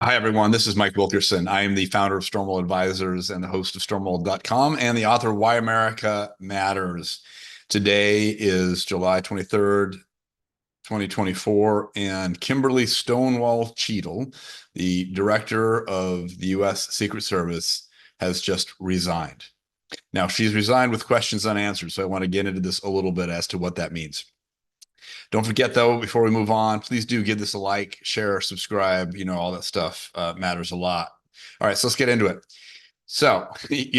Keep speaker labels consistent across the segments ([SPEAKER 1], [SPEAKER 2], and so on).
[SPEAKER 1] Hi, everyone. This is Mike Wilkerson. I am the founder of Stonewall Advisors and the host of Stonewall.com and the author of Why America Matters. Today is July 23rd, 2024, and Kimberly Stonewall Cheatle, the director of the U.S. Secret Service, has just resigned. Now, she's resigned with questions unanswered, so I want to get into this a little bit as to what that means. Don't forget, though, before we move on, please do give this a like, share, subscribe. All that stuff matters a lot. All right, so let's get into it. So,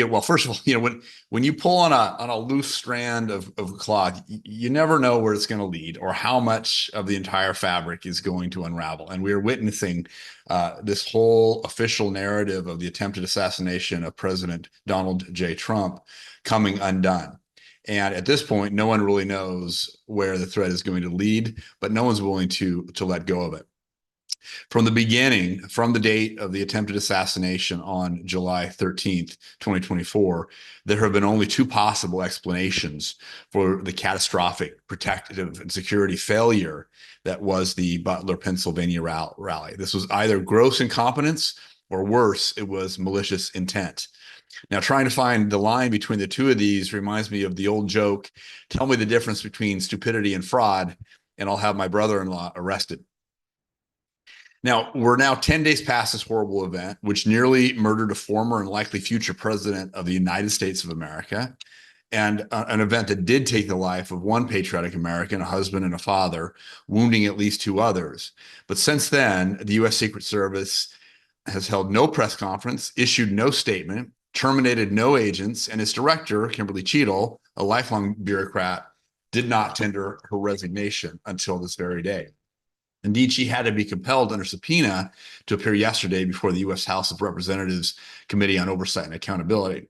[SPEAKER 1] well, first of all, when you pull on a loose strand of cloth, you never know where it's going to lead or how much of the entire fabric is going to unravel. And we are witnessing this whole official narrative of the attempted assassination of President Donald J. Trump coming undone. And at this point, no one really knows where the thread is going to lead, but no one's willing to let go of it. From the beginning, from the date of the attempted assassination on July 13th, 2024, there have been only two possible explanations for the catastrophic protective and security failure that was the Butler, Pennsylvania rally. This was either gross incompetence or worse, it was malicious intent. Now, trying to find the line between the two of these reminds me of the old joke, tell me the difference between stupidity and fraud, and I'll have my brother-in-law arrested. Now, we're now 10 days past this horrible event, which nearly murdered a former and likely future president of the United States of America, and an event that did take the life of one patriotic American, a husband and a father, wounding at least two others. But since then, the U.S. Secret Service has held no press conference, issued no statement, terminated no agents, and its director, Kimberly Cheatle, a lifelong bureaucrat, did not tender her resignation until this very day. Indeed, she had to be compelled under subpoena to appear yesterday before the U.S. House of Representatives Committee on Oversight and Accountability.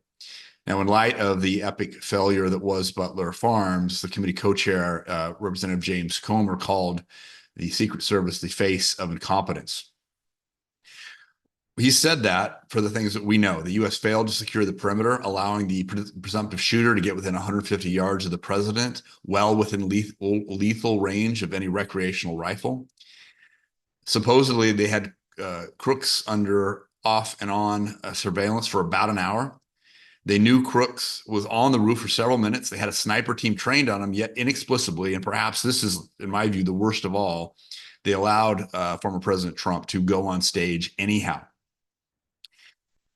[SPEAKER 1] Now, in light of the epic failure that was Butler Farms, the committee co-chair, Representative James Comer, called the Secret Service the face of incompetence. He said that for the things that we know, the U.S. failed to secure the perimeter, allowing the presumptive shooter to get within 150 yards of the president, well within lethal range of any recreational rifle. Supposedly, they had Crooks under off and on surveillance for about an hour. They knew Crooks was on the roof for several minutes. They had a sniper team trained on him, yet inexplicably, and perhaps this is, in my view, the worst of all, they allowed former President Trump to go on stage anyhow.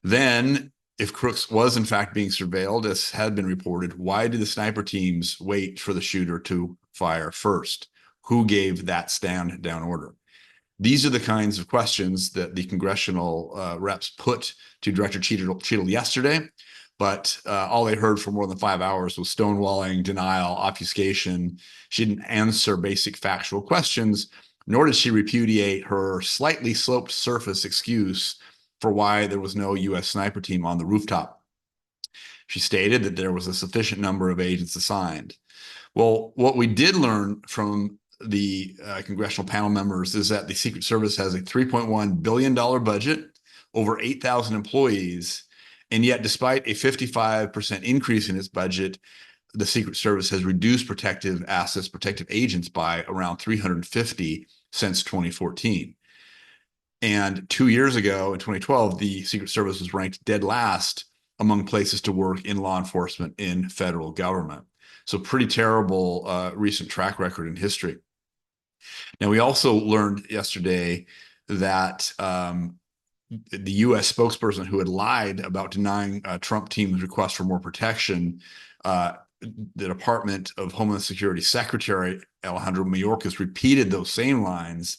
[SPEAKER 1] Then, if Crooks was in fact being surveilled, as had been reported, why did the sniper teams wait for the shooter to fire first? Who gave that stand down order? These are the kinds of questions that the congressional reps put to Director Cheatle yesterday, but all they heard for more than 5 hours was stonewalling, denial, obfuscation. She didn't answer basic factual questions, nor did she repudiate her slightly sloped surface excuse for why there was no U.S. sniper team on the rooftop. She stated that there was a sufficient number of agents assigned. Well, what we did learn from the congressional panel members is that the Secret Service has a $3.1 billion budget, over 8,000 employees, and yet despite a 55% increase in its budget, the Secret Service has reduced protective assets, protective agents by around 350 since 2014. And 2 years ago, in 2012, the Secret Service was ranked dead last among places to work in law enforcement in federal government. So pretty terrible recent track record in history. Now, we also learned yesterday that the U.S. spokesperson who had lied about denying Trump team's request for more protection, the Department of Homeland Security Secretary Alejandro Mayorkas repeated those same lines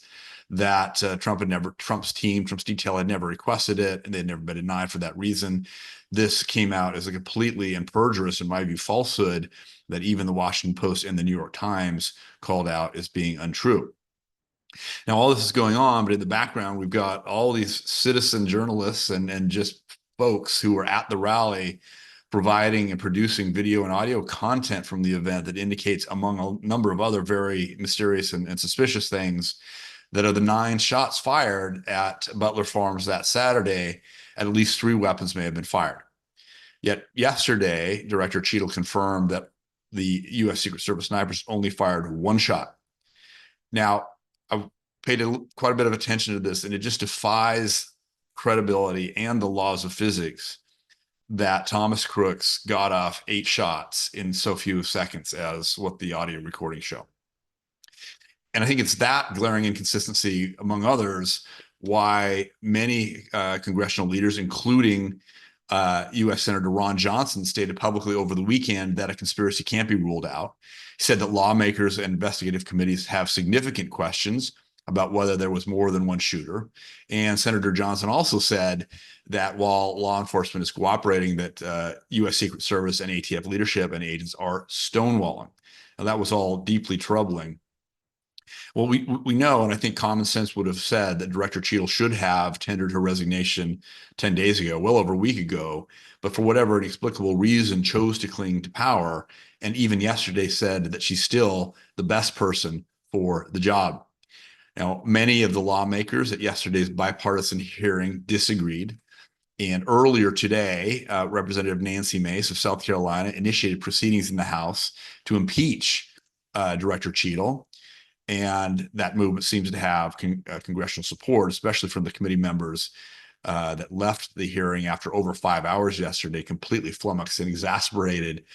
[SPEAKER 1] that Trump's detail had never requested it, and they'd never been denied for that reason. This came out as a completely and perjurous, in my view, falsehood that even the Washington Post and the New York Times called out as being untrue. Now, all this is going on, but in the background, we've got all these citizen journalists and just folks who are at the rally providing and producing video and audio content from the event that indicates, among a number of other very mysterious and suspicious things, that of the 9 shots fired at Butler Farms that Saturday, at least 3 weapons may have been fired. Yet yesterday, Director Cheatle confirmed that the U.S. Secret Service snipers only fired 1 shot. Now, paid quite a bit of attention to this, and it just defies credibility and the laws of physics that Thomas Crooks got off 8 shots in so few seconds as what the audio recordings show. And I think it's that glaring inconsistency, among others, why many congressional leaders, including U.S. Senator Ron Johnson, stated publicly over the weekend that a conspiracy can't be ruled out. He said that lawmakers and investigative committees have significant questions about whether there was more than one shooter. And Senator Johnson also said that while law enforcement is cooperating, that U.S. Secret Service and ATF leadership and agents are stonewalling. Now, that was all deeply troubling. Well, we know, and I think common sense would have said that Director Cheatle should have tendered her resignation 10 days ago, well over a week ago, but for whatever inexplicable reason chose to cling to power, and even yesterday said that she's still the best person for the job. Now, many of the lawmakers at yesterday's bipartisan hearing disagreed. And earlier today, Representative Nancy Mace of South Carolina initiated proceedings in the House to impeach Director Cheatle. And that movement seems to have congressional support, especially from the committee members that left the hearing after over 5 hours yesterday, completely flummoxed and exasperated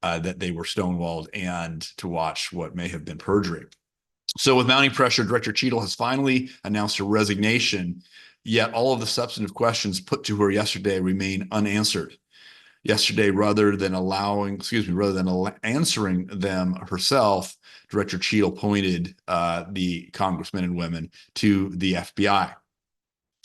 [SPEAKER 1] that they were stonewalled and to watch what may have been perjury. So with mounting pressure, Director Cheatle has finally announced her resignation, yet all of the substantive questions put to her yesterday remain unanswered. Yesterday, rather than answering them herself, Director Cheatle pointed the congressmen and women to the FBI.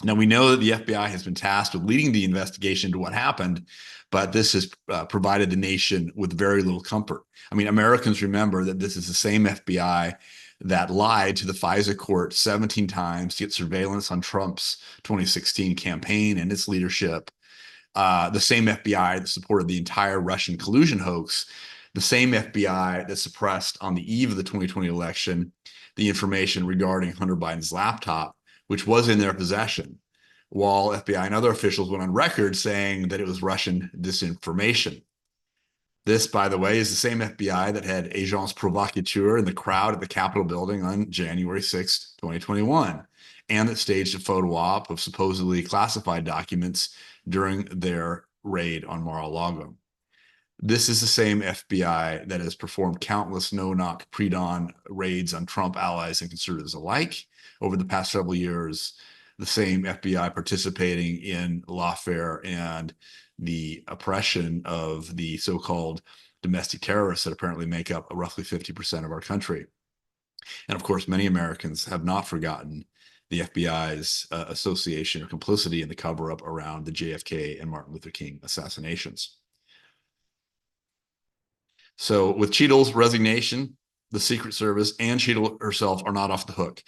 [SPEAKER 1] Now, we know that the FBI has been tasked with leading the investigation into what happened, but this has provided the nation with very little comfort. I mean, Americans remember that this is the same FBI that lied to the FISA court 17 times to get surveillance on Trump's 2016 campaign and its leadership. The same FBI that supported the entire Russian collusion hoax, the same FBI that suppressed on the eve of the 2020 election the information regarding Hunter Biden's laptop, which was in their possession, while FBI and other officials went on record saying that it was Russian disinformation. This, by the way, is the same FBI that had agents provocateurs in the crowd at the Capitol building on January 6, 2021, and that staged a photo op of supposedly classified documents during their raid on Mar-a-Lago. This is the same FBI that has performed countless no-knock pre-dawn raids on Trump allies and conservatives alike over the past several years. The same FBI participating in lawfare and the oppression of the so-called domestic terrorists that apparently make up roughly 50% of our country. And of course, many Americans have not forgotten the FBI's association or complicity in the cover-up around the JFK and Martin Luther King assassinations. So with Cheatle's resignation, the Secret Service and Cheatle herself are not off the hook.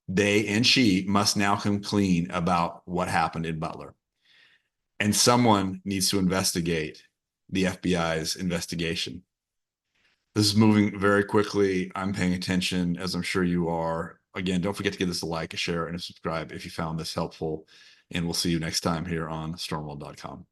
[SPEAKER 1] They and she must now come clean about what happened in Butler. And someone needs to investigate the FBI's investigation. This is moving very quickly. I'm paying attention, as I'm sure you are. Again, don't forget to give this a like, a share, and a subscribe if you found this helpful. And we'll see you next time here on Stonewall.com.